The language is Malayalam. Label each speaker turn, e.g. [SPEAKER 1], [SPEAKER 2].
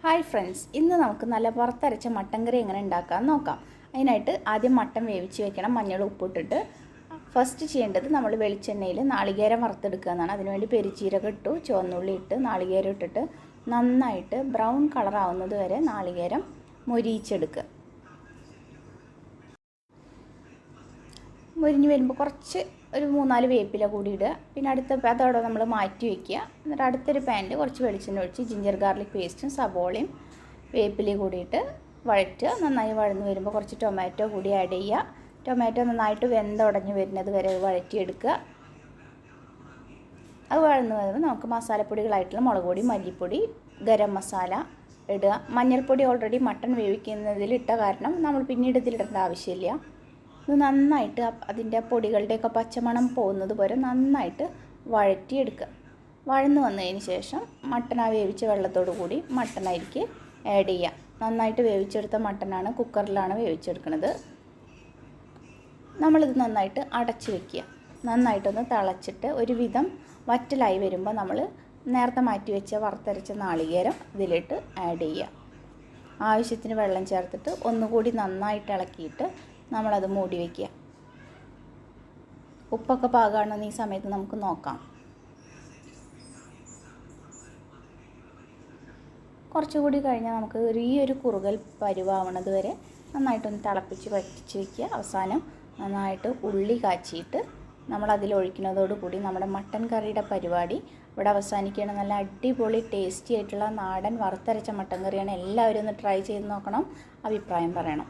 [SPEAKER 1] ഹായ് ഫ്രണ്ട്സ്, ഇന്ന് നമുക്ക് നല്ല വറുത്തരച്ച മട്ടൻ കറി എങ്ങനെ ഉണ്ടാക്കാമെന്ന് നോക്കാം. അതിനായിട്ട് ആദ്യം മട്ടൻ വേവിച്ച് വെക്കണം. മഞ്ഞൾ ഉപ്പിട്ടിട്ട് ഫസ്റ്റ് ചെയ്യേണ്ടത് നമ്മൾ വെളിച്ചെണ്ണയിൽ നാളികേരം വറുത്തെടുക്കുക എന്നാണ്. അതിനുവേണ്ടി പെരുംജീരകം ഇട്ടു, ചുവന്നുള്ളി ഇട്ട് നാളികേരം ഇട്ടിട്ട് നന്നായിട്ട് ബ്രൗൺ കളർ ആവുന്നത് വരെ നാളികേരം മൊരിയിച്ചെടുക്കുക. മൊരിഞ്ഞ് വരുമ്പോൾ കുറച്ച് ഒരു 3-4 വേപ്പില കൂടി ഇടുക. പിന്നെ അതോടെ നമ്മൾ മാറ്റി വയ്ക്കുക. എന്നിട്ട് അടുത്തൊരു പാനിൽ കുറച്ച് വെളിച്ചെണ്ണ ഒഴിച്ച് ജിഞ്ചർ ഗാർലിക് പേസ്റ്റും സബോളയും വേപ്പിലയും കൂടിയിട്ട് വഴറ്റുക. നന്നായി വഴന്ന് വരുമ്പോൾ കുറച്ച് ടൊമാറ്റോ കൂടി ആഡ് ചെയ്യുക. ടൊമാറ്റോ നന്നായിട്ട് വെന്തുടഞ്ഞ് വരുന്നത് വരെ വഴറ്റിയെടുക്കുക. അത് വഴന്ന് വരുമ്പോൾ നമുക്ക് മസാലപ്പൊടികളായിട്ടുള്ള മുളക് പൊടി, മല്ലിപ്പൊടി, ഗരം മസാല ഇടുക. മഞ്ഞൾപ്പൊടി ഓൾറെഡി മട്ടൺ വേവിക്കുന്നതിൽ ഇട്ട കാരണം നമ്മൾ പിന്നീട് ഇതിലിടേണ്ട ആവശ്യമില്ല. ഇത് നന്നായിട്ട് അതിൻ്റെ പൊടികളുടെയൊക്കെ പച്ചമണം പോകുന്നത് വരെ നന്നായിട്ട് വഴറ്റിയെടുക്കുക. വഴന്ന് വന്നതിന് ശേഷം മട്ടൻ വേവിച്ച വെള്ളത്തോടു കൂടി മട്ടനായിരിക്കും ആഡ് ചെയ്യുക. നന്നായിട്ട് വേവിച്ചെടുത്ത മട്ടനാണ്, കുക്കറിലാണ് വേവിച്ചെടുക്കുന്നത്. നമ്മളിത് നന്നായിട്ട് അടച്ച് വയ്ക്കുക. നന്നായിട്ടൊന്ന് തിളച്ചിട്ട് ഒരുവിധം വറ്റലായി വരുമ്പോൾ നമ്മൾ നേരത്തെ മാറ്റി വെച്ച വറുത്തരച്ച നാളികേരം ഇതിലിട്ട് ആഡ് ചെയ്യുക. ആവശ്യത്തിന് വെള്ളം ചേർത്തിട്ട് ഒന്നുകൂടി നന്നായിട്ട് ഇളക്കിയിട്ട് നമ്മളത് മൂടി വയ്ക്കുക. ഉപ്പൊക്കെ പാകമാണെന്ന് ഈ സമയത്ത് നമുക്ക് നോക്കാം. കുറച്ചുകൂടി കഴിഞ്ഞാൽ നമുക്ക് ഈ ഒരു കുറുകൽ പരുവാവണത് വരെ നന്നായിട്ടൊന്ന് തിളപ്പിച്ച് വറ്റിച്ച് വയ്ക്കുക. അവസാനം നന്നായിട്ട് ഉള്ളി കാച്ചിയിട്ട് നമ്മളതിലൊഴിക്കുന്നതോടുകൂടി നമ്മുടെ മട്ടൻ കറിയുടെ പരിപാടി ഇവിടെ അവസാനിക്കുകയാണ്. നല്ല അടിപൊളി ടേസ്റ്റി ആയിട്ടുള്ള നാടൻ വറുത്തരച്ച മട്ടൻ കറിയാണ്. എല്ലാവരും ഒന്ന് ട്രൈ ചെയ്ത് നോക്കണം, അഭിപ്രായം പറയണം.